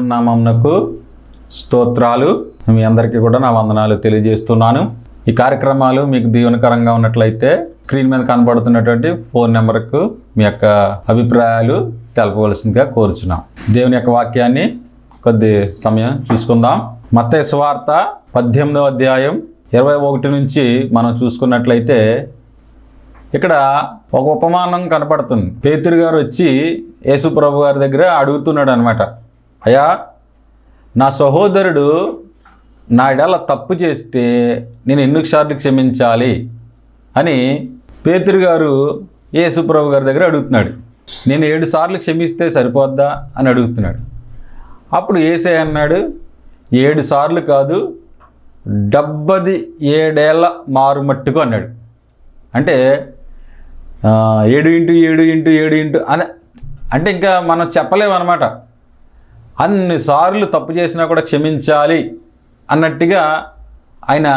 దేవుని నామమునకు స్తోత్రాలు. మీ అందరికీ కూడా నా వందనాలు తెలియజేస్తున్నాను. ఈ కార్యక్రమాలు మీకు దీవెనకరంగా ఉన్నట్లయితే స్క్రీన్ మీద కనబడుతున్నటువంటి ఫోన్ నెంబర్కు మీ యొక్క అభిప్రాయాలు తెలపవలసిందిగా కోరుచున్నాం. దేవుని యొక్క వాక్యాన్ని కొద్ది సమయం చూసుకుందాం. మత్తయి సువార్త 18వ అధ్యాయం 21 నుంచి మనం చూసుకున్నట్లయితే ఇక్కడ ఒక ఉపమానం కనపడుతుంది. పేతురు గారు వచ్చి యేసు ప్రభు గారి దగ్గర అడుగుతున్నాడు అనమాట. అయ్యా, నా సహోదరుడు నా ఎడల తప్పు చేస్తే నేను ఎన్ని సార్లు క్షమించాలి అని పేతురు గారు యేసు ప్రభు గారి దగ్గర అడుగుతున్నాడు. నేను 7 సార్లు క్షమిస్తే సరిపోద్దా అని అడుగుతున్నాడు. అప్పుడు యేసయ్య అన్నాడు, 7 సార్లు కాదు, 77 మారుమట్టుకు అన్నాడు. అంటే 7x7x7 అని అంటే ఇంకా మనం చెప్పలేమన్నమాట. అన్నిసార్లు తప్పు చేసినా కూడా క్షమించాలి అన్నట్టుగా ఆయన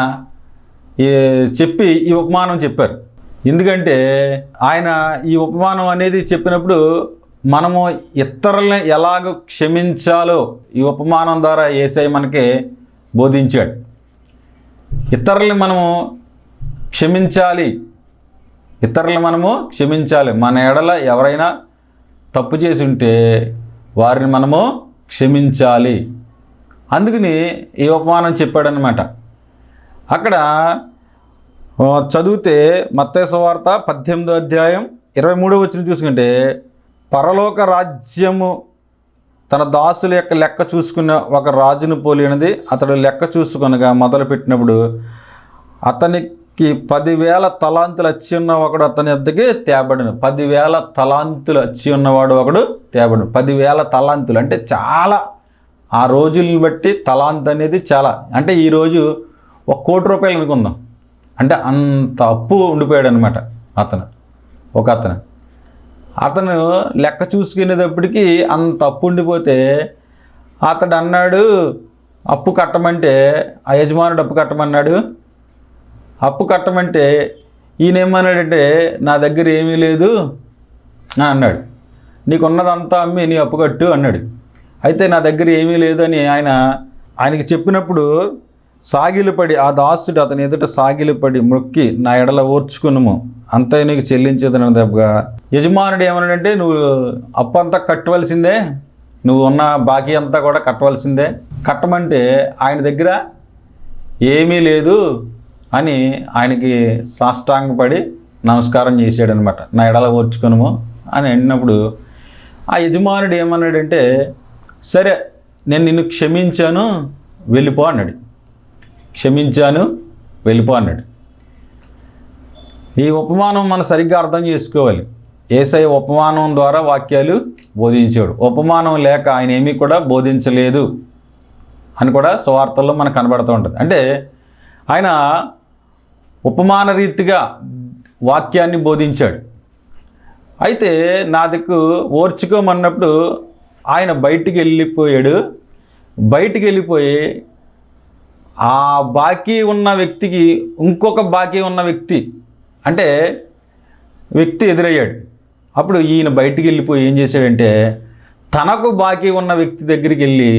చెప్పి ఈ ఉపమానం చెప్పారు. ఎందుకంటే ఆయన ఈ ఉపమానం అనేది చెప్పినప్పుడు మనము ఇతరులని ఎలాగ క్షమించాలో ఈ ఉపమానం ద్వారా యేసయ్య మనకి బోధించాడు. ఇతరులని మనము క్షమించాలి, మన ఎడల ఎవరైనా తప్పు చేసి ఉంటే వారిని మనము క్షమించాలి. అందుకని ఈ ఉపమానం చెప్పాడనమాట. అక్కడ చదివితే మత్తయి సువార్త 18వ అధ్యాయం 23వ వచనం చూసుకుంటే, పరలోక రాజ్యము తన దాసుల యొక్క లెక్క చూసుకున్న ఒక రాజును పోలినది. అతడు లెక్క చూసుకొనగా మొదలుపెట్టినప్పుడు అతనికి 10,000 తలాంతులు వచ్చి ఉన్న ఒకడు అతని వద్దకి తేబడును. 10,000 తలాంతులు వచ్చి ఉన్నవాడు ఒకడు తేబడును. 10,000 తలాంతులు అంటే చాలా, ఆ రోజుల్ని బట్టి తలాంత్ అనేది చాలా. అంటే ఈరోజు 1 కోటి రూపాయలు అనుకుందాం. అంటే అంత అప్పు ఉండిపోయాడు అనమాట అతను లెక్క చూసుకునేటప్పటికీ అంత అప్పు ఉండిపోతే అతడు అన్నాడు, అప్పు కట్టమంటే ఆ యజమానుడు అప్పు కట్టమంటే ఈయన ఏమన్నాడంటే, నా దగ్గర ఏమీ లేదు అని అన్నాడు. నీకున్నదంతా అమ్మి నీ అప్పు కట్టు అన్నాడు. అయితే నా దగ్గర ఏమీ లేదని ఆయనకి చెప్పినప్పుడు సాగిలిపడి, ఆ దాసుడు అతని ఎదుట సాగిలిపడి మొక్కి, నా ఎడల ఓర్చుకునుము, అంతా నీకు చెల్లించేదన దెబ్బగా. యజమానుడు ఏమన్నాడంటే, నువ్వు అప్పు అంతా కట్టవలసిందే, నువ్వు ఉన్న బాకీ అంతా కూడా కట్టవలసిందే, కట్టమంటే ఆయన దగ్గర ఏమీ లేదు అని ఆయనకి సాష్టాంగపడి నమస్కారం చేశాడనమాట. నా ఎడల ఓర్చుకునుము అని అన్నప్పుడు ఆ యజమానుడు ఏమన్నాడంటే, సరే నేను నిన్ను క్షమించాను వెళ్ళిపో అన్నాడు. ఈ ఉపమానం మనం సరిగ్గా అర్థం చేసుకోవాలి. యేసయ్య ఉపమానం ద్వారా వాక్యాలు బోధించాడు. ఉపమానం లేక ఆయన ఏమీ కూడా బోధించలేదు అని కూడా సువార్తల్లో మనకు కనబడుతూ ఉంటుంది. అంటే ఆయన ఉపమాన రీతిగా వాక్యాన్ని బోధించాడు. అయితే నా దిక్కు ఓర్చుకోమన్నప్పుడు ఆయన బయటికి వెళ్ళిపోయి ఆ బాకీ ఉన్న వ్యక్తికి ఇంకొక బాకీ ఉన్న వ్యక్తి ఎదురయ్యాడు. అప్పుడు ఈయన బయటికి వెళ్ళిపోయి ఏం చేశాడంటే, తనకు బాకీ ఉన్న వ్యక్తి దగ్గరికి వెళ్ళి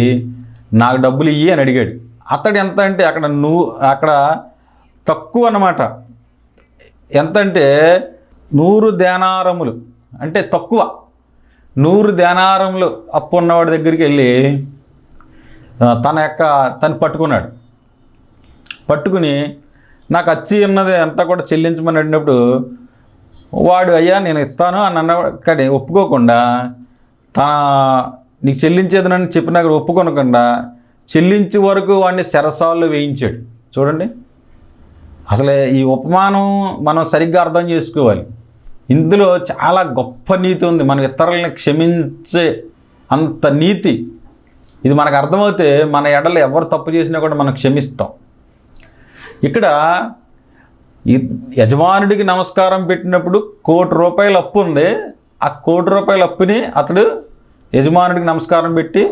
నాకు డబ్బులు ఇయ్యి అని అడిగాడు. అతడు ఎంత అంటే అక్కడ తక్కువ అన్నమాట. ఎంతంటే 100 దేనారములు, అంటే తక్కువ. 100 దేనారములు అప్పు ఉన్నవాడి దగ్గరికి వెళ్ళి తను పట్టుకుని నాకు వచ్చి ఉన్నది అంతా కూడా చెల్లించమని అడిగినప్పుడు వాడు, అయ్యా నేను ఇస్తాను అని అన్నవాడు. కానీ ఒప్పుకోకుండా నీకు చెల్లించేది నన్ను చెప్పినా కూడా ఒప్పుకొనకుండా చెల్లించే వరకు వాడిని చెరసాల్లో వేయించాడు. చూడండి, అసలే ఈ ఉపమానం మనం సరిగ్గా అర్థం చేసుకోవాలి. ఇందులో చాలా గొప్ప నీతి ఉంది. మన ఇతరులని క్షమించే అంత నీతి ఇది మనకు అర్థమవుతే మన ఎడలు ఎవరు తప్పు చేసినా కూడా మనం క్షమిస్తాం. ఇక్కడ యజమానుడికి నమస్కారం పెట్టినప్పుడు 1 కోటి రూపాయల అప్పు ఉంది. ఆ 1 కోటి రూపాయల అప్పుని అతడు యజమానుడికి నమస్కారం పెట్టి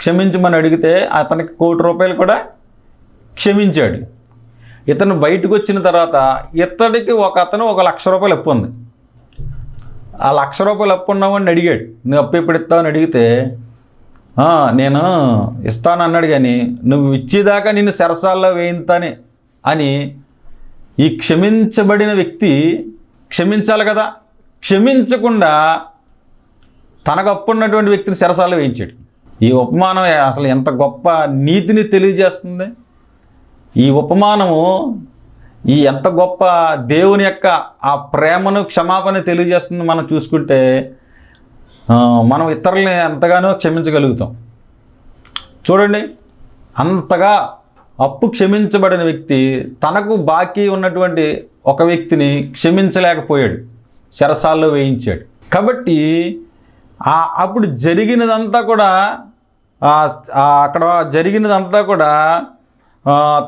క్షమించమని అడిగితే అతనికి 1 కోటి రూపాయలు కూడా క్షమించాడు. ఇతను బయటకు వచ్చిన తర్వాత ఇతడికి అతను 1 లక్ష రూపాయలు అప్పు ఉంది. ఆ 1 లక్ష రూపాయలు అప్పు ఉన్నవాడిని అడిగాడు, నువ్వు అప్పు ఎప్పుడు ఇస్తావని అడిగితే నేను ఇస్తాను అన్నాడు, కానీ నువ్వు ఇచ్చేదాకా నిన్ను చెరసాల్లో వేయింతానే అని ఈ క్షమించబడిన వ్యక్తి క్షమించాలి కదా, క్షమించకుండా తనకు అప్పున్నటువంటి వ్యక్తిని చెరసాల్లో వేయించాడు. ఈ ఉపమానం అసలు ఎంత గొప్ప నీతిని తెలియజేస్తుంది. ఈ ఉపమానము ఎంత గొప్ప దేవుని యొక్క ఆ ప్రేమను, క్షమాపణ తెలియజేస్తుంది. మనం చూసుకుంటే మనం ఇతరులని ఎంతగానో క్షమించగలుగుతాం. చూడండి, అంతగా అప్పు క్షమించబడిన వ్యక్తి తనకు బాకీ ఉన్నటువంటి ఒక వ్యక్తిని క్షమించలేకపోయాడు, చెరసాల్లో వేయించాడు. కాబట్టి అప్పుడు జరిగినదంతా కూడా అక్కడ జరిగినదంతా కూడా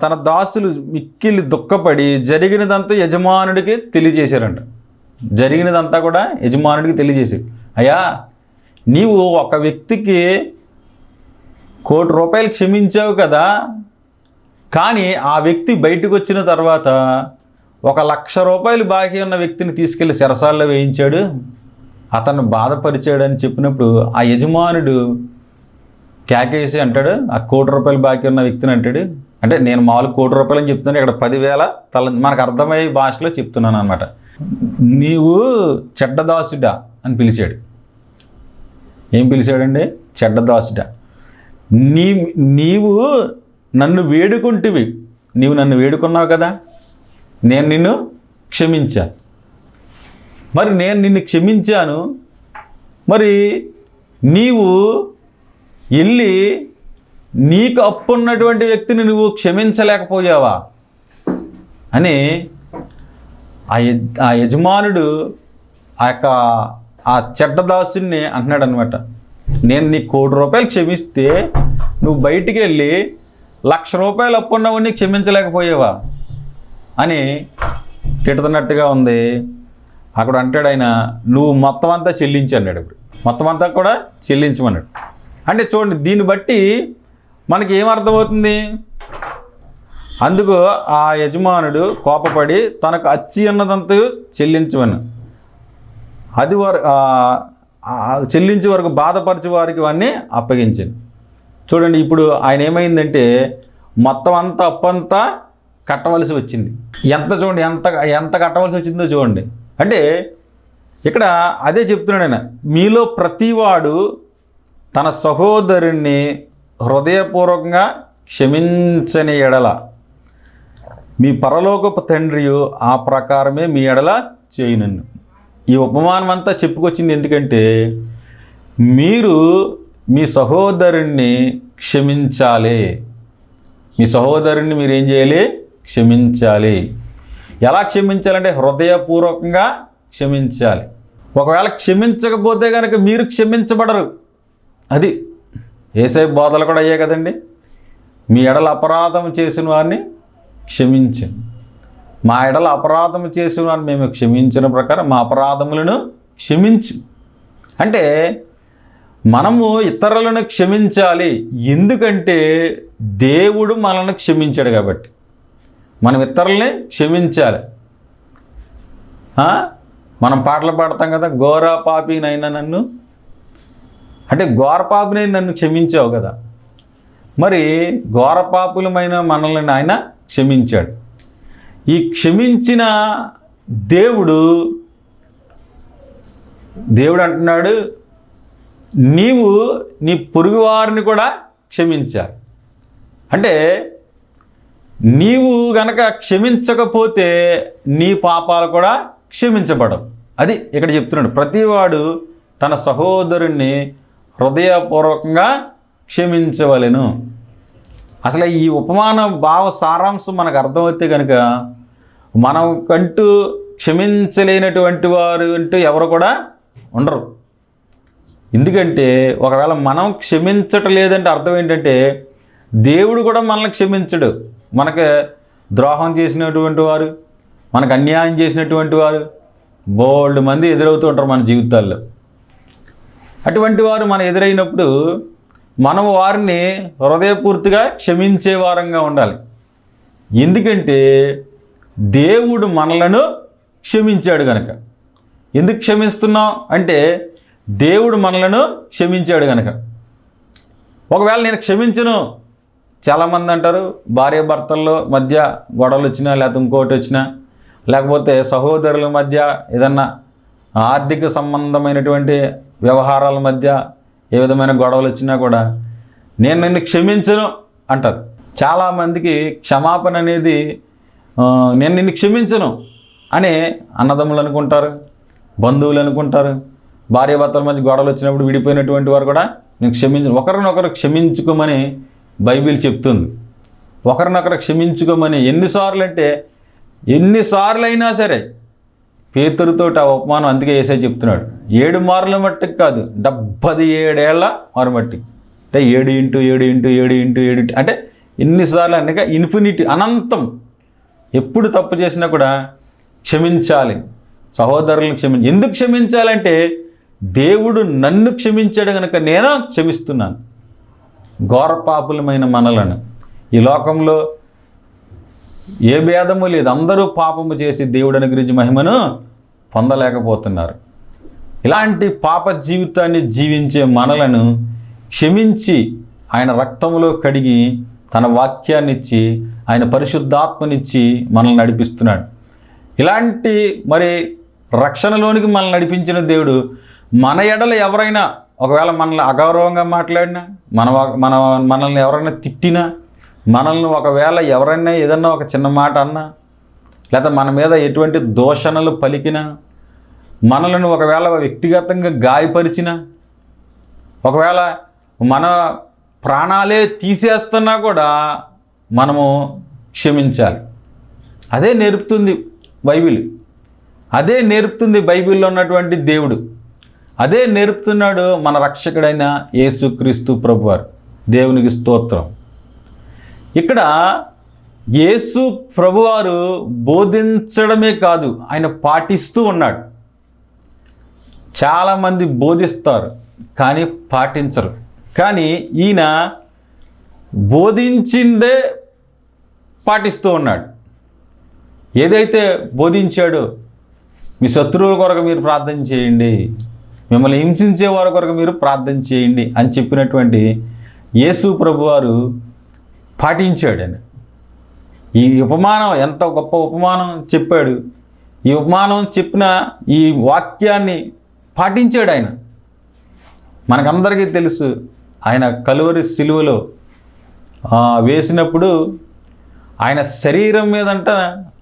తన దాసులు మిక్కిలి దుఃఖపడి జరిగినదంతా యజమానుడికి తెలియజేశారంట. జరిగినదంతా కూడా యజమానుడికి తెలియజేశారు. అయ్యా, నీవు ఒక వ్యక్తికి ₹1,00,00,000 క్షమించావు కదా, కానీ ఆ వ్యక్తి బయటకు వచ్చిన తర్వాత ₹1,00,000 బాకీ ఉన్న వ్యక్తిని తీసుకెళ్ళి చెరసాల్లో వేయించాడు, అతను బాధపరిచాడు అని చెప్పినప్పుడు ఆ యజమానుడు కేకేసి అంటాడు, ఆ ₹1,00,00,000 బాకీ ఉన్న వ్యక్తిని అంటాడు, అంటే నేను మామూలు ₹1,00,00,000 అని చెప్తున్నాను, ఇక్కడ 10,000 మనకు అర్థమయ్యే భాషలో చెప్తున్నాను అనమాట. నీవు చెడ్డదాసుడా అని పిలిచాడు. ఏం పిలిచాడండి? చెడ్డదాసుడా. నీవు నన్ను వేడుకుంటివి, నీవు నన్ను వేడుకున్నావు కదా, నేను నిన్ను క్షమించాను. మరి నేను నిన్ను క్షమించాను, మరి నీవు వెళ్ళి నీకు అప్పు ఉన్నటువంటి వ్యక్తిని నువ్వు క్షమించలేకపోయావా అని ఆ యజమానుడు ఆ చెడ్డదాసుని అంటున్నాడు అనమాట. నేను నీ ₹1,00,00,000 క్షమిస్తే నువ్వు బయటికి వెళ్ళి ₹1,00,000 అప్పు ఉన్నవాడిని క్షమించలేకపోయావా అని తిడుతున్నట్టుగా ఉంది. అక్కడ అంటాడు ఆయన, నువ్వు మొత్తం అంతా చెల్లించి అన్నాడు. ఇప్పుడు మొత్తం అంతా కూడా చెల్లించమన్నాడు. అంటే చూడండి, దీన్ని బట్టి మనకి ఏమర్థమవుతుంది? అందుకు ఆ యజమానుడు కోపపడి తనకు అచ్చి అన్నదంతా చెల్లించమని, అది చెల్లించే వరకు బాధపరిచే వారికి వాడిని అప్పగించింది. చూడండి, ఇప్పుడు ఆయన ఏమైందంటే మొత్తం అంతా అప్పంతా కట్టవలసి వచ్చింది. చూడండి ఎంత కట్టవలసి వచ్చిందో చూడండి. అంటే ఇక్కడ అదే చెప్తున్నాడు ఆయన, మీలో ప్రతివాడు తన సహోదరుణ్ణి హృదయపూర్వకంగా క్షమించని ఎడల మీ పరలోకపు తండ్రియు ఆ ప్రకారమే మీ ఎడల చేయునన్ను. ఈ ఉపమానం అంతా చెప్పుకొచ్చింది ఎందుకంటే మీరు మీ సహోదరుణ్ణి క్షమించాలి. మీ సహోదరుణ్ణి మీరు ఏం చేయాలి? క్షమించాలి. ఎలా క్షమించాలంటే హృదయపూర్వకంగా క్షమించాలి. ఒకవేళ క్షమించకపోతే కనుక మీరు క్షమించబడరు. అది యేసయ్య బోధలు కూడా అయ్యే కదండి. మీ ఎడల అపరాధం చేసిన వారిని క్షమించండి, మా ఎడల అపరాధం చేసిన వారిని మేము క్షమించిన ప్రకారం మా అపరాధములను క్షమించు. అంటే మనము ఇతరులను క్షమించాలి. ఎందుకంటే దేవుడు మనల్ని క్షమించాడు కాబట్టి మనం ఇతరులని క్షమించాలి. మనం పాటలు పాడతాం కదా, ఘోర పాపినైనా నన్ను, అంటే ఘోర పాపిని నన్ను క్షమించావు కదా, మరి ఘోర పాపులమైన మనల్ని ఆయన క్షమించాడు. ఈ క్షమించిన దేవుడు అంటున్నాడు, నీవు నీ పొరుగువారిని కూడా క్షమించాలి. అంటే నీవు గనక క్షమించకపోతే నీ పాపాలు కూడా క్షమించబడవు. అది ఇక్కడ చెప్తున్నాడు, ప్రతివాడు తన సహోదరుణ్ణి హృదయపూర్వకంగా క్షమించవలెను. అసలు ఈ ఉపమాన భావ సారాంశం మనకు అర్థమవుతే కనుక మనం కంటూ క్షమించలేనటువంటి వారు అంటూ ఎవరు కూడా ఉండరు. ఎందుకంటే ఒకవేళ మనం క్షమించటం లేదంటే అర్థం ఏంటంటే దేవుడు కూడా మనల్ని క్షమించడు. మనకు ద్రోహం చేసినటువంటి వారు, మనకు అన్యాయం చేసినటువంటి వారు బోల్డ్ మంది ఎదురవుతూ ఉంటారు మన జీవితాల్లో. అటువంటి వారు మనం ఎదురైనప్పుడు మనం వారిని హృదయపూర్తిగా క్షమించే వారంగా ఉండాలి. ఎందుకంటే దేవుడు మనలను క్షమించాడు కనుక. ఎందుకు క్షమిస్తున్నాం అంటే దేవుడు మనలను క్షమించాడు కనుక. ఒకవేళ నేను క్షమించను, చాలామంది అంటారు భార్యాభర్తల్లో మధ్య గొడవలు వచ్చినా, లేకపోతే ఇంకోటి వచ్చినా, లేకపోతే సహోదరుల మధ్య ఏదన్నా ఆర్థిక సంబంధమైనటువంటి వ్యవహారాల మధ్య ఏ విధమైన గొడవలు వచ్చినా కూడా నేను నిన్ను క్షమించను అంటారు. చాలామందికి క్షమాపణ అనేది నేను నిన్ను క్షమించను అని అన్నదమ్ములు అనుకుంటారు, బంధువులు అనుకుంటారు. భార్యాభర్తల మధ్య గొడవలు వచ్చినప్పుడు విడిపోయినటువంటి వారు కూడా నేను క్షమించను. ఒకరినొకరు క్షమించుకోమని బైబిల్ చెప్తుంది. ఒకరినొకరు క్షమించుకోమని ఎన్నిసార్లు అయినా సరే. పేతురుతో ఆ ఉపమానం అందుకే యేసయ్య చెప్తున్నాడు. 7 మార్ల మట్టుకు కాదు, 77 ఏళ్ల మారు మట్టుకు. అంటే 7x7x7x7 అంటే ఎన్నిసార్లు అనగా ఇన్ఫినిటీ, అనంతం. ఎప్పుడు తప్పు చేసినా కూడా క్షమించాలి, సహోదరులను ఎందుకు క్షమించాలంటే దేవుడు నన్ను క్షమించాడు కనుక నేను క్షమిస్తున్నాను. ఘోర పాపులమైన మనలను ఈ లోకంలో ఏ భేదము లేదు, అందరూ పాపము చేసి దేవుడు అనుగ్రహించి మహిమను పొందలేకపోతున్నారు. ఇలాంటి పాప జీవితాన్ని జీవించే మనలను క్షమించి ఆయన రక్తంలో కడిగి తన వాక్యాన్ని ఇచ్చి ఆయన పరిశుద్ధాత్మనిచ్చి మనల్ని నడిపిస్తున్నాడు. ఇలాంటి మరి రక్షణలోనికి మనల్ని నడిపించిన దేవుడు మన ఎడల ఎవరైనా ఒకవేళ మనల్ని అగౌరవంగా మాట్లాడినా, మనల్ని ఎవరైనా తిట్టినా, మనల్ని ఒకవేళ ఎవరైనా ఏదన్నా ఒక చిన్న మాట అన్నా, లేదా మన మీద ఎటువంటి దూషణలు పలికినా, మనలను ఒకవేళ వ్యక్తిగతంగా గాయపరిచినా, ఒకవేళ మన ప్రాణాలే తీసేస్తున్నా కూడా మనము క్షమించాలి. అదే నేర్పుతుంది బైబిల్. అదే నేర్పుతుంది బైబిల్లో ఉన్నటువంటి దేవుడు. అదే నేర్పుతున్నాడు మన రక్షకుడైన యేసుక్రీస్తు ప్రభువారు. దేవునికి స్తోత్రం. ఇక్కడ యేసు ప్రభువారు బోధించడమే కాదు, ఆయన పాటిస్తూ ఉన్నాడు. చాలామంది బోధిస్తారు కానీ పాటించరు. కానీ ఈయన బోధించిందే పాటిస్తూ ఉన్నాడు. ఏదైతే బోధించాడో, మీ శత్రువుల కొరకు మీరు ప్రార్థన చేయండి, మిమ్మల్ని హింసించే వారి కొరకు మీరు ప్రార్థన చేయండి అని చెప్పినటువంటి యేసు ప్రభువారు పాటించాడు. ఆయన ఈ ఉపమానం ఎంత గొప్ప ఉపమానం చెప్పాడు. ఈ ఉపమానం చెప్పిన ఈ వాక్యాన్ని పాటించాడు ఆయన. మనకందరికీ తెలుసు, ఆయన కలువరి సిలువలో వేసినప్పుడు ఆయన శరీరం మీదంట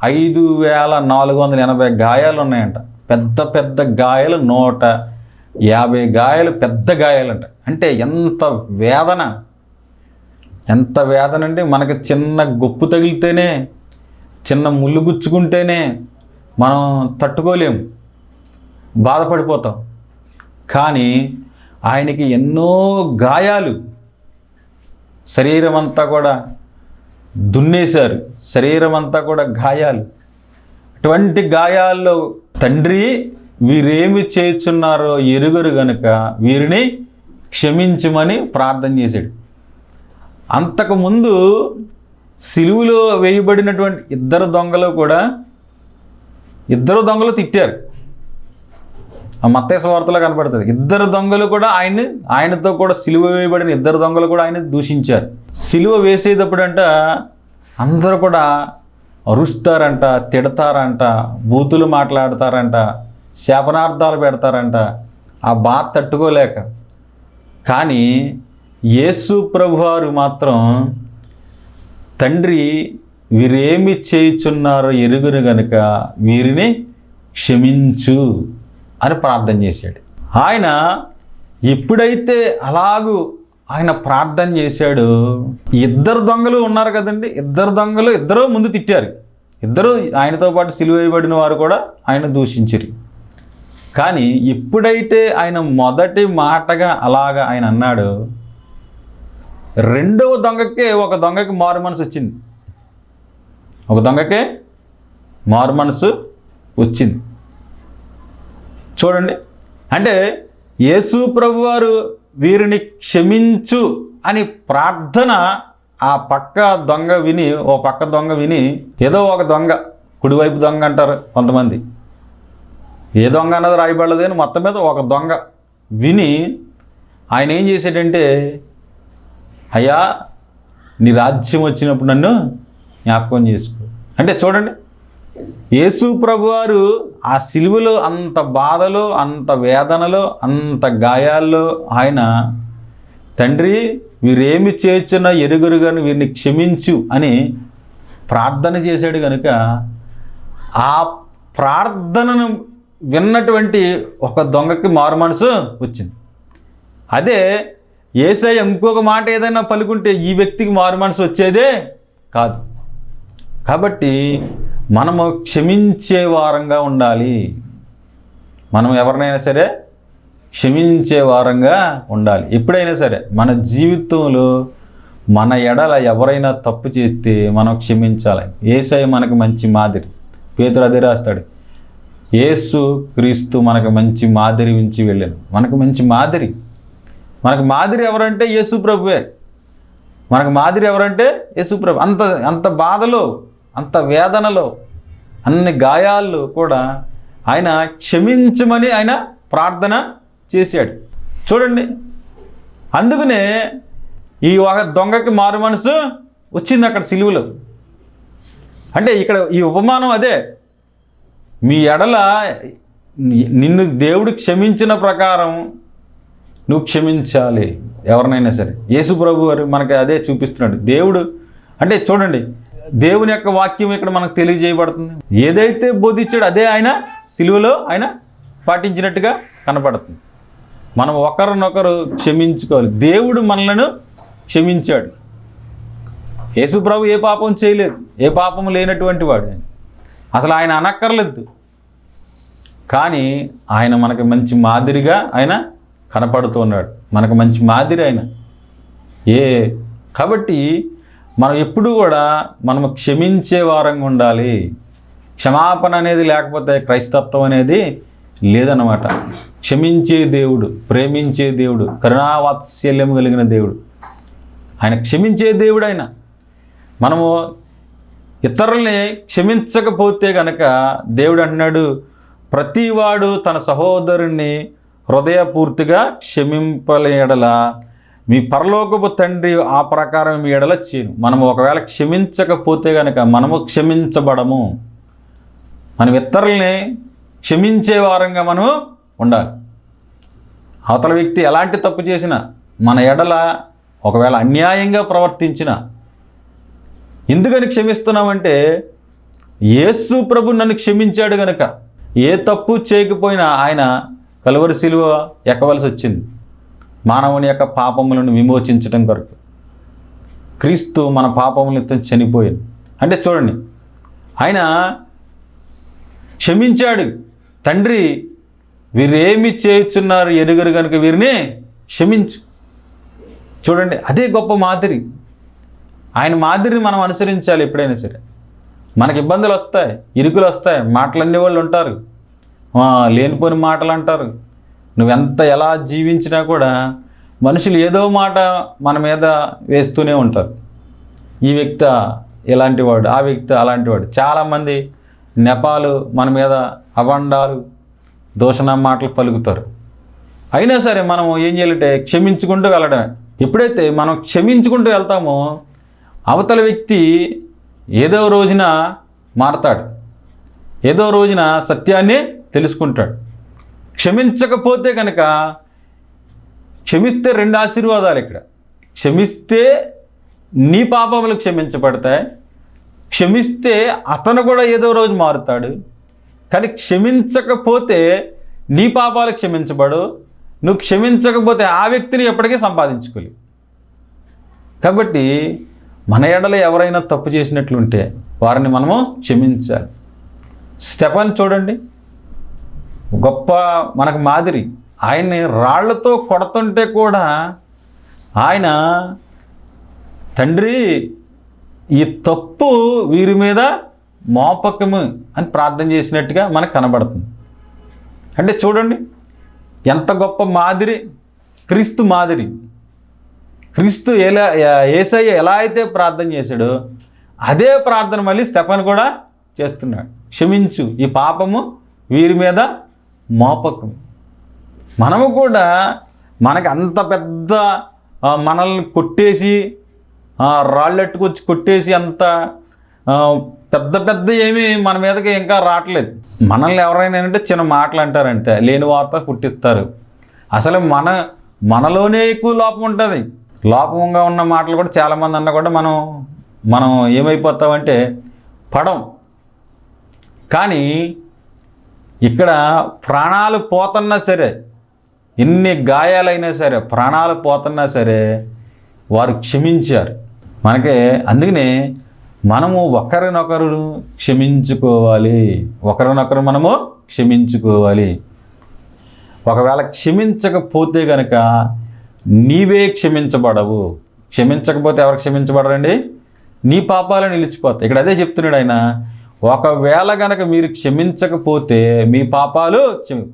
5480 గాయాలు ఉన్నాయంట. పెద్ద పెద్ద గాయాలు, 150 గాయాలు, పెద్ద గాయాలంట. అంటే ఎంత వేదన అంటే మనకు చిన్న గొప్పు తగిలితేనే, చిన్న ముళ్ళు గుచ్చుకుంటేనే మనం తట్టుకోలేము, బాధపడిపోతాం. కానీ ఆయనకి ఎన్నో గాయాలు, శరీరం అంతా కూడా దున్నేశారు, శరీరం అంతా కూడా గాయాలు. అటువంటి గాయాల్లో తండ్రి వీరేమి చేస్తున్నారో ఎరుగరు గనుక వీరిని క్షమించమని ప్రార్థన చేశాడు. అంతకుముందు సిలువలో వేయబడినటువంటి ఇద్దరు దొంగలు తిట్టారు. ఆ మత్తయి సువార్తలో కనపడుతుంది. ఇద్దరు దొంగలు కూడా ఆయనతో కూడా సిలువ వేయబడిన ఇద్దరు దొంగలు కూడా ఆయన దూషించారు. సిలువ వేసేటప్పుడంట అందరూ కూడా అరుస్తారంట, తిడతారంట, బూతులు మాట్లాడతారంట, శాపనార్థాలు పెడతారంట, ఆ బాధ తట్టుకోలేక. కానీ యేసు ప్రభువారు మాత్రం తండ్రి వీరేమి చేయుచున్నారో ఎరుగురు గనుక వీరిని క్షమించు అని ప్రార్థన చేశాడు. ఆయన ఎప్పుడైతే అలాగూ ఆయన ప్రార్థన చేశాడు, ఇద్దరు దొంగలు ఉన్నారు కదండి, ఇద్దరు ముందు తిట్టారు. ఇద్దరు ఆయనతో పాటు సిలువ వేయబడిన వారు కూడా ఆయన దూషించారు. కానీ ఎప్పుడైతే ఆయన మొదటి మాటగా అలాగా ఆయన అన్నాడు, రెండవ దొంగకే ఒక దొంగకి మారు మనసు వచ్చింది. ఒక దొంగకే మారు మనసు వచ్చింది. చూడండి, అంటే యేసు ప్రభువారు వీరిని క్షమించు అని ప్రార్థన ఆ పక్క దొంగ విని, ఏదో ఒక దొంగ, కుడివైపు దొంగ అంటారు కొంతమంది, ఏ దొంగ అన్నది రాయబడలేదు కానీ మొత్తం మీద ఒక దొంగ విని ఆయన ఏం చేశాడంటే అయ్యా నీ రాజ్యం వచ్చినప్పుడు నన్ను జ్ఞాపకం చేసుకో. అంటే చూడండి, యేసు ప్రభువారు ఆ సిలువలో అంత బాధలో, అంత వేదనలో, అంత గాయాల్లో ఆయన తండ్రి వీరేమి చేర్చున్నా ఎరుగురుగాను వీరిని క్షమించు అని ప్రార్థన చేశాడు కనుక ఆ ప్రార్థనను విన్నటువంటి ఒక దొంగకి మారు మనసు వచ్చింది. అదే యేసయ్య ఇంకొక మాట ఏదైనా పలుకుంటే ఈ వ్యక్తికి మారు మనసు వచ్చేదే కాదు. కాబట్టి మనము క్షమించే వారంగా ఉండాలి. మనం ఎవరినైనా సరే క్షమించే వారంగా ఉండాలి. ఎప్పుడైనా సరే మన జీవితంలో మన ఎడల ఎవరైనా తప్పు చేస్తే మనం క్షమించాలి. యేసయ్య మనకు మంచి మాదిరి. పేతురు అదే రాస్తాడు, యేసు క్రీస్తు మనకు మంచి మాదిరి ఉంచి వెళ్ళాను. మనకు మంచి మాదిరి. మనకు మాదిరి ఎవరంటే యేసు ప్రభువే. మనకు మాదిరి ఎవరంటే యేసు ప్రభు. అంత బాధలో, అంత వేదనలో, అన్ని గాయాల్లో కూడా ఆయన క్షమించమని ఆయన ప్రార్థన చేశాడు. చూడండి, అందుకనే ఈ ఒక దొంగకి మారు మనసు వచ్చింది అక్కడ సిలువలో. అంటే ఇక్కడ ఈ ఉపమానం అదే, మీ ఎడల నిన్ను దేవుడు క్షమించిన ప్రకారం నువ్వు క్షమించాలి ఎవరినైనా సరే. యేసు ప్రభు వారు మనకి అదే చూపిస్తున్నాడు. దేవుడు అంటే చూడండి, దేవుని యొక్క వాక్యం ఇక్కడ మనకు తెలియజేయబడుతుంది. ఏదైతే బోధించాడో అదే ఆయన సిలువలో ఆయన పాటించినట్టుగా కనపడుతుంది. మనం ఒకరినొకరు క్షమించుకోవాలి. దేవుడు మనలను క్షమించాడు. యేసు ప్రభు ఏ పాపం చేయలేదు, ఏ పాపం లేనటువంటి వాడు. అసలు ఆయన అనక్కర్లేదు, కానీ ఆయన మనకు మంచి మాదిరిగా ఆయన కనపడుతున్నాడు. మనకు మంచి మాదిరి ఆయన. కాబట్టి మనం ఎప్పుడు కూడా మనము క్షమించే వారంగా ఉండాలి. క్షమాపణ అనేది లేకపోతే క్రైస్తత్వం అనేది లేదన్నమాట. క్షమించే దేవుడు, ప్రేమించే దేవుడు, కరుణావాత్సల్యం కలిగిన దేవుడు. ఆయన క్షమించే దేవుడు. ఆయన మనము ఇతరుల్ని క్షమించకపోతే గనక దేవుడు అంటున్నాడు, ప్రతివాడు తన సహోదరుణ్ణి హృదయపూర్తిగా క్షమింపలేడల మీ పరలోకపు తండ్రి ఆ ప్రకారం మీ ఎడల చేయను. మనము ఒకవేళ క్షమించకపోతే గనక మనము క్షమించబడము. మనం ఇతరుల్ని క్షమించే వారంగా మనము ఉండాలి. అవతల వ్యక్తి ఎలాంటి తప్పు చేసినా, మన ఎడల ఒకవేళ అన్యాయంగా ప్రవర్తించినా ఎందుకని క్షమిస్తున్నామంటే యేసు ప్రభు నన్ను క్షమించాడు కనుక. ఏ తప్పు చేయకపోయినా ఆయన కలువరి సిలువ ఎక్కవలసి వచ్చింది మానవుని యొక్క పాపములను విమోచించడం కొరకు. క్రీస్తు మన పాపములతో చనిపోయింది. అంటే చూడండి, ఆయన క్షమించాడు. తండ్రి వీరేమి చేయుచున్నారు ఎరుగరు కనుక వీరిని క్షమించు. చూడండి, అదే గొప్ప మాదిరి. ఆయన మాదిరిని మనం అనుసరించాలి. ఎప్పుడైనా సరే మనకి ఇబ్బందులు వస్తాయి, ఇరుకులు వస్తాయి, మాటలన్నీ వాళ్ళు ఉంటారు, లేనిపోని మాటలు అంటారు. నువ్వెంత ఎలా జీవించినా కూడా మనుషులు ఏదో మాట మన మీద వేస్తూనే ఉంటారు. ఈ వ్యక్తి ఇలాంటి వాడు, ఆ వ్యక్తి అలాంటి వాడు. చాలామంది నెపాలు మన మీద అబండాలు, దూషణ మాటలు పలుకుతారు. అయినా సరే మనం ఏం చేయాలంటే క్షమించుకుంటూ వెళ్ళడమే. ఎప్పుడైతే మనం క్షమించుకుంటూ వెళ్తామో అవతల వ్యక్తి ఏదో రోజున మారతాడు, ఏదో రోజున సత్యాన్ని తెలుసుకుంటాడు. క్షమించకపోతే కనుక, క్షమిస్తే రెండు ఆశీర్వాదాలు ఇక్కడ. క్షమిస్తే నీ పాపములు క్షమించబడతాయి, క్షమిస్తే అతను కూడా ఏదో రోజు మారుతాడు. కానీ క్షమించకపోతే నీ పాపాలు క్షమించబడు, నువ్వు క్షమించకపోతే ఆ వ్యక్తిని ఎప్పటికీ సంపాదించుకోలేవు. కాబట్టి మన ఎడల ఎవరైనా తప్పు చేసినట్లుంటే వారిని మనము క్షమించాలి. స్టెఫన్ చూడండి, గొప్ప మనకు మాదిరి. ఆయన్ని రాళ్లతో కొడుతుంటే కూడా ఆయన తండ్రి ఈ తప్పు వీరి మీద మోపకము అని ప్రార్థన చేసినట్టుగా మనకు కనబడుతుంది. అంటే చూడండి ఎంత గొప్ప మాదిరి. క్రీస్తు మాదిరి. క్రీస్తు యేసయ్య ఎలా అయితే ప్రార్థన చేశాడో అదే ప్రార్థన మళ్ళీ స్టెఫన్ కూడా చేస్తున్నాడు. క్షమించు, ఈ పాపము వీరి మీద మోపకం. మనము కూడా మనకి అంత పెద్ద మనల్ని కొట్టేసి రాళ్ళెట్టుకొచ్చి కొట్టేసి అంత పెద్ద పెద్ద ఏమీ మన మీదకి ఇంకా రావట్లేదు. మనల్ని ఎవరైనా అంటే చిన్న మాటలు అంటారంటే లేని వార్త పుట్టిస్తారు. అసలు మనలోనే ఎక్కువ లోపం ఉంటుంది. లోపంగా ఉన్న మాటలు కూడా చాలామంది అన్నా కూడా మనం ఏమైపోతామంటే పడం. కానీ ఇక్కడ ప్రాణాలు పోతున్నా సరే, ఎన్ని గాయాలైనా సరే, ప్రాణాలు పోతున్నా సరే వారు క్షమించారు. మనకి అందుకనే మనము ఒకరినొకరు క్షమించుకోవాలి. ఒకరినొకరు మనము క్షమించుకోవాలి. ఒకవేళ క్షమించకపోతే కనుక నీవే క్షమించబడవు. క్షమించకపోతే ఎవరు క్షమించబడరండి? నీ పాపాలు నిలిచిపోతాయి. ఇక్కడ అదే చెప్తున్నాడు ఆయన. ఒకవేళ కనుక మీరు క్షమించకపోతే మీ పాపాలు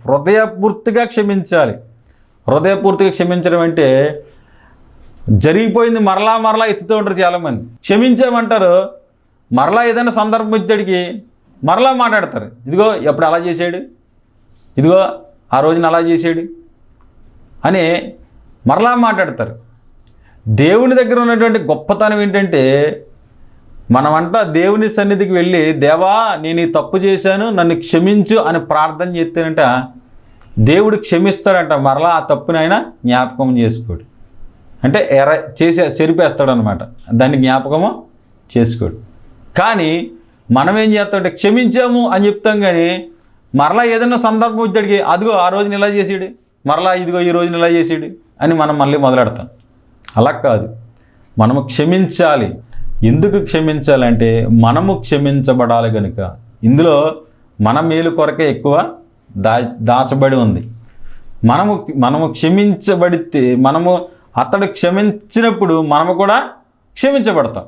హృదయపూర్తిగా క్షమించాలి. హృదయపూర్తిగా క్షమించడం అంటే జరిగిపోయింది మరలా ఎత్తుతూ ఉంటారు చాలామంది. క్షమించామంటారు, మరలా ఏదైనా సందర్భం వచ్చేటికి మరలా మాట్లాడతారు. ఇదిగో ఎప్పుడు అలా చేశాడు, ఇదిగో ఆ రోజున అలా చేశాడు అని మరలా మాట్లాడతారు. దేవుని దగ్గర ఉన్నటువంటి గొప్పతనం ఏంటంటే మనమంట దేవుని సన్నిధికి వెళ్ళి దేవా నేను ఈ తప్పు చేశాను నన్ను క్షమించు అని ప్రార్థన చేస్తేనంట దేవుడు క్షమిస్తాడంట. మరలా ఆ తప్పుని ఆయన జ్ఞాపకం చేసుకోడు. అంటే చెరిపేస్తాడు అనమాట. దాన్ని జ్ఞాపకము చేసుకోడు. కానీ మనం ఏం చేస్తామంటే క్షమించాము అని చెప్తాం, కానీ మరలా ఏదైనా సందర్భం వచ్చాడికి అదిగో ఆ రోజున ఇలా చేసాడు, మరలా ఇదిగో ఈ రోజున ఇలా చేసాడు అని మనం మళ్ళీ మొదలెడతాం. అలా కాదు, మనము క్షమించాలి. ఎందుకు క్షమించాలంటే మనము క్షమించబడాలి కనుక. ఇందులో మన మేలు కొరకే ఎక్కువ దాచబడి ఉంది. మనము క్షమించబడితే అతడు క్షమించినప్పుడు మనము కూడా క్షమించబడతాం.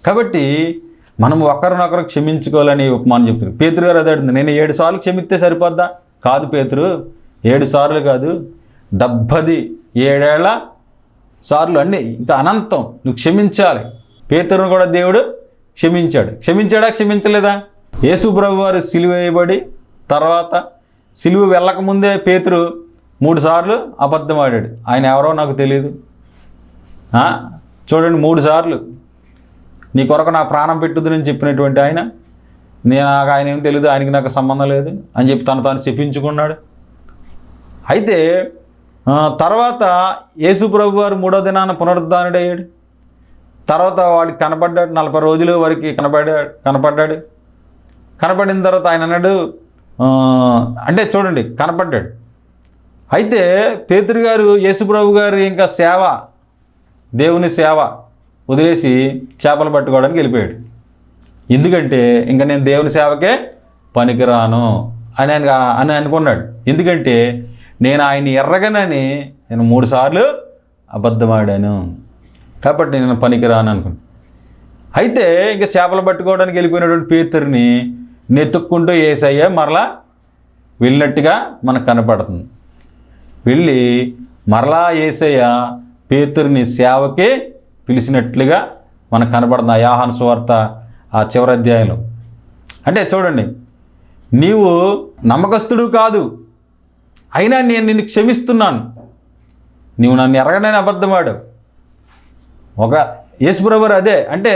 కాబట్టి మనం ఒకరినొకరు క్షమించుకోవాలని ఉపమానం చెప్తారు. పేతురు గారు అదే అడుగుతుంది, నేను 7 సార్లు క్షమిస్తే సరిపోద్దా? కాదు పేతురు, 7 సార్లు కాదు, 77 సార్లు అన్నీ ఇంకా అనంతం నువ్వు క్షమించాలి. పేతురును కూడా దేవుడు క్షమించాడు. క్షమించలేదా? యేసు ప్రభు వారు సిలువ వేయబడి తర్వాత సిలువ వెళ్ళకముందే పేతురు 3 సార్లు అబద్ధం ఆడాడు. ఆయన ఎవరో నాకు తెలియదు. చూడండి, 3 సార్లు నీ కొరకు నా ప్రాణం పెట్టుదని చెప్పినటువంటి ఆయన, నాకు ఆయన ఏం తెలియదు, ఆయనకి నాకు సంబంధం లేదు అని చెప్పి తాను చెప్పించుకున్నాడు. అయితే తర్వాత యేసు ప్రభు వారు 3వ దినాన పునరుద్ధానుడయ్యాడు. తర్వాత వాడికి కనపడ్డాడు, 40 రోజుల వరకు కనపడ్డాడు. కనపడిన తర్వాత ఆయన అన్నాడు, అంటే చూడండి కనపడ్డాడు. అయితే పేతురు గారు యేసు ప్రభు గారు ఇంకా దేవుని సేవ వదిలేసి చేపలు పట్టుకోవడానికి వెళ్ళిపోయాడు. ఎందుకంటే ఇంకా నేను దేవుని సేవకే పనికిరాను అని అనుకున్నాడు. ఎందుకంటే నేను ఆయన ఎర్రగనని నేను 3 సార్లు అబద్ధమాడాను కాబట్టి నేను పనికిరాను అనుకున్నాను. అయితే ఇంకా చేపలు పట్టుకోవడానికి వెళ్ళిపోయినటువంటి పేతురుని నెతుక్కుంటూ యేసయ్య మరలా వెళ్ళినట్టుగా మనకు కనపడుతుంది. వెళ్ళి మరలా యేసయ్య పేతురుని సేవకే పిలిచినట్లుగా మనకు కనపడుతుంది ఆ యోహాను సువార్త ఆ చివరి అధ్యాయంలో. అంటే చూడండి, నీవు నమ్మకస్తుడు కాదు, అయినా నేను నిన్ను క్షమిస్తున్నాను, నీవు నన్ను ఎరగనని అబద్ధమాడావు. యేసుప్రభువారు అదే అంటే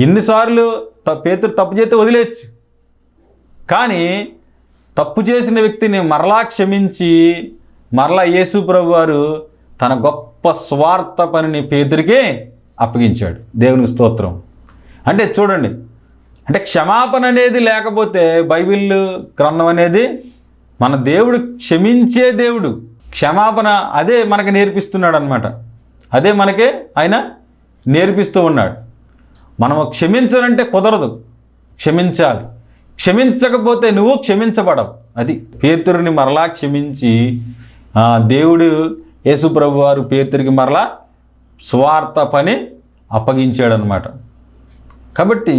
ఎన్నిసార్లు పేతురు తప్పు చేస్తే వదిలేయచ్చు, కానీ తప్పు చేసిన వ్యక్తిని మరలా క్షమించి మరలా యేసుప్రభువారు తన గొప్ప స్వార్థ పనిని పేతురికే అప్పగించాడు. దేవునికి స్తోత్రం. అంటే చూడండి, అంటే క్షమాపణ అనేది లేకపోతే బైబిల్ గ్రంథం అనేది మన దేవుడు క్షమించే దేవుడు. క్షమాపణ అదే మనకు నేర్పిస్తున్నాడు అనమాట. అదే మనకే ఆయన నేర్పిస్తూ ఉన్నాడు. మనము క్షమించాలంటే కుదరదు, క్షమించాలి. క్షమించకపోతే నువ్వు క్షమించబడవు. అది పేతురుని మరలా క్షమించి దేవుడు యేసు ప్రభు వారు పేతురికి మరలా స్వార్థ పని అప్పగించాడనమాట. కాబట్టి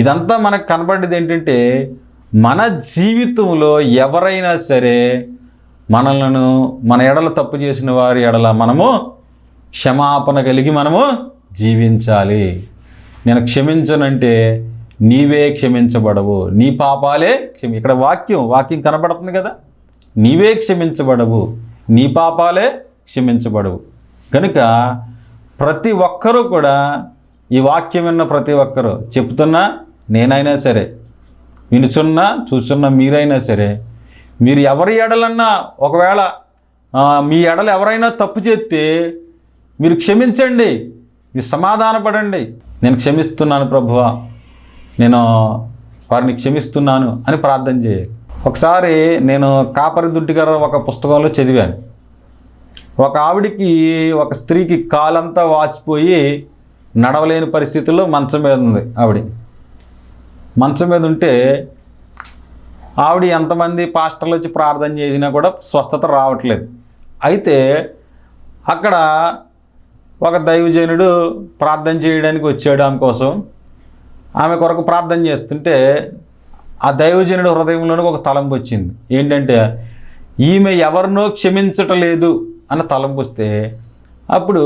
ఇదంతా మనకు కనబడేది ఏంటంటే మన జీవితంలో ఎవరైనా సరే మన ఎడల తప్పు చేసిన వారి ఎడల మనము క్షమాపణ కలిగి మనము జీవించాలి. నేను క్షమించనంటే నీవే క్షమించబడవు, నీ పాపాలే ఇక్కడ వాక్యం కనబడుతుంది కదా, నీవే క్షమించబడవు, నీ పాపాలే క్షమించబడవు. కనుక ప్రతి ఒక్కరూ కూడా ఈ వాక్యం విన్న ప్రతి ఒక్కరూ చెప్తున్నా నేనైనా సరే, వినుచున్నా చూస్తున్నా మీరైనా సరే, మీరు ఎవరి ఎడలన్నా ఒకవేళ మీ ఎడలు ఎవరైనా తప్పు చేస్తే మీరు క్షమించండి, మీరు సమాధానపడండి. నేను క్షమిస్తున్నాను ప్రభువా, నేను వారిని క్షమిస్తున్నాను అని ప్రార్థన చేయాలి. ఒకసారి నేను కాపరి దుడ్డిగారు ఒక పుస్తకంలో చదివాను. ఒక ఆవిడికి, ఒక స్త్రీకి కాలంతా వాసిపోయి నడవలేని పరిస్థితుల్లో మంచం మీద ఉంది. ఆవిడ మంచం మీద ఉంటే ఆవిడ ఎంతమంది పాస్టర్లు వచ్చి ప్రార్థన చేసినా కూడా స్వస్థత రావట్లేదు. అయితే అక్కడ ఒక దైవజనుడు ప్రార్థన చేయడానికి వచ్చాడు ఆమె కోసం. ఆమె కొరకు ప్రార్థన చేస్తుంటే ఆ దైవజనుడు హృదయంలోనికి ఒక తలంపు వచ్చింది. ఏంటంటే ఈమె ఎవరినో క్షమించటలేదు అన్న తలంపు వస్తే అప్పుడు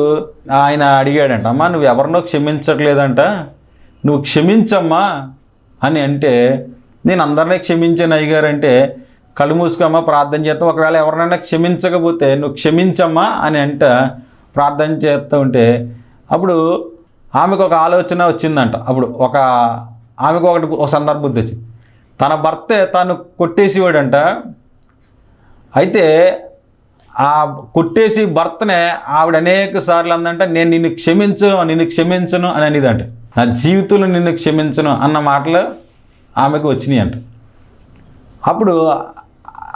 ఆయన అడిగాడంట, అమ్మా నువ్వు ఎవరినో క్షమించట్లేదంట, నువ్వు క్షమించమ్మా అని అంటే, నేను అందరినీ క్షమించాను అయ్యగారు అంటే, కళ్ళు మూసుకోమ్మా ప్రార్థన చేస్తాం, ఒకవేళ ఎవరినైనా క్షమించకపోతే నువ్వు క్షమించమ్మా అని అంట ప్రార్థన చేస్తూ ఉంటే అప్పుడు ఆమెకు ఒక ఆలోచన వచ్చిందంట. అప్పుడు ఆమెకు ఒక సందర్భం వచ్చింది. తన భర్తే తను కొట్టేసేవాడంట. అయితే ఆ కొట్టేసి భర్తనే ఆవిడ అనేక సార్లు అందంట, నేను నిన్ను క్షమించను అని అనేదంట. నా జీవితంలో నిన్ను క్షమించను అన్న మాటలు ఆమెకు వచ్చినాయి అంట. అప్పుడు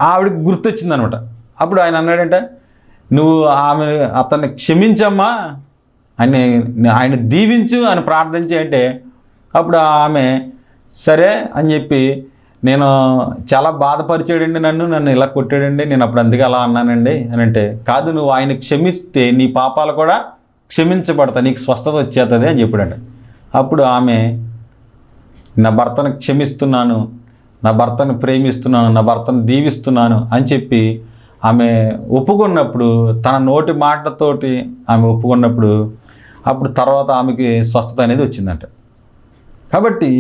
ఆవిడకి గుర్తొచ్చిందనమాట. అప్పుడు ఆయన అన్నాడంటే, నువ్వు అతన్ని క్షమించమ్మా అని, ఆయన దీవించు అని ప్రార్థించి అంటే అప్పుడు ఆమె సరే అని చెప్పి, నేను చాలా బాధపరిచాడండి, నన్ను ఇలా కొట్టాడండి, నేను అప్పుడు అందుకే అలా అన్నానండి అని అంటే, కాదు నువ్వు ఆయన క్షమిస్తే నీ పాపాలు కూడా క్షమించబడతాయి, నీకు స్వస్థత వచ్చేస్తుంది అని చెప్పాడంట. అప్పుడు ఆమె నా భర్తను క్షమిస్తున్నాను, నా భర్తను ప్రేమిస్తున్నాను, నా భర్తను దీవిస్తున్నాను అని చెప్పి ఆమె ఒప్పుకున్నప్పుడు, తన నోటి మాటతోటి ఆమె ఒప్పుకున్నప్పుడు అప్పుడు తర్వాత ఆమెకి స్వస్థత అనేది వచ్చిందంట. కాబట్టి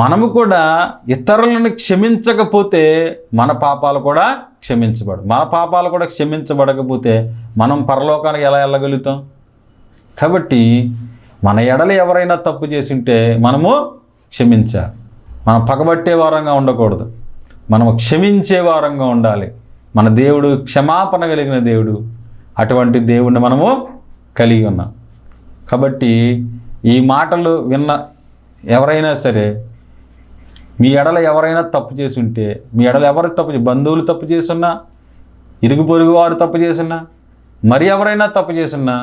మనము కూడా ఇతరులను క్షమించకపోతే మన పాపాలు కూడా మన పాపాలు కూడా క్షమించబడకపోతే మనం పరలోకానికి ఎలా వెళ్ళగలుగుతాం? కాబట్టి మన ఎడలు ఎవరైనా తప్పు చేసింటే మనము క్షమించాలి. మనం పగబట్టే వారంగా ఉండకూడదు, మనము క్షమించే వారంగా ఉండాలి. మన దేవుడు క్షమాపణ కలిగిన దేవుడు. అటువంటి దేవుడిని మనము కలిగి ఉన్నాం. కాబట్టి ఈ మాటలు విన్న ఎవరైనా సరే, మీ ఎడల ఎవరైనా తప్పు చేసి ఉంటే, మీ ఎడల ఎవరు బంధువులు తప్పు చేసున్నా, ఇరుగు పొరుగు వారు తప్పు చేసున్నా, మరి ఎవరైనా తప్పు చేసున్నా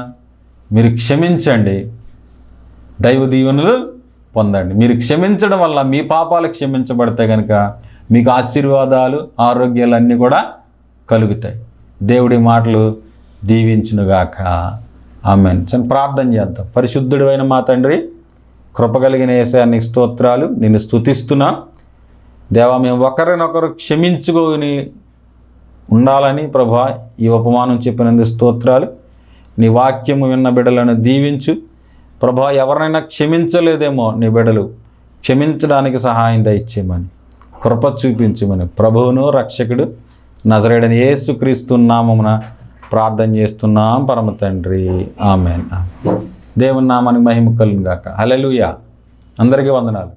మీరు క్షమించండి, దైవ దీవెనలు పొందండి. మీరు క్షమించడం వల్ల మీ పాపాలు క్షమించబడతాయి కనుక మీకు ఆశీర్వాదాలు, ఆరోగ్యాలు అన్నీ కూడా కలుగుతాయి. దేవుడి మాటలు దీవించునుగాక. ఆమేన్. ప్రార్థన చేద్దాం. పరిశుద్ధుడు అయిన మా తండ్రి, కృపగలిగిన యేసయ్యా నీకు స్తోత్రాలు. నిన్ను స్తుతిస్తున్నాం దేవా. మేము ఒకరినొకరు క్షమించుకొని ఉండాలని ప్రభువా ఈ ఉపమానం చెప్పినందుకు స్తోత్రాలు. నీ వాక్యము విన్న బిడ్డలను దీవించు ప్రభువా. ఎవరినైనా క్షమించలేదేమో నీ బిడ్డలు క్షమించడానికి సహాయం దయచేయమని, కృప చూపించమని ప్రభువును రక్షకుడు నజరేయుడైన యేసుక్రీస్తు నామమున ప్రార్థన చేస్తున్నాం పరమ తండ్రి. ఆమేన్. దేవుని నామానికి మహిమ కలుగును గాక. హల్లెలూయా. అందరికీ వందనాలు.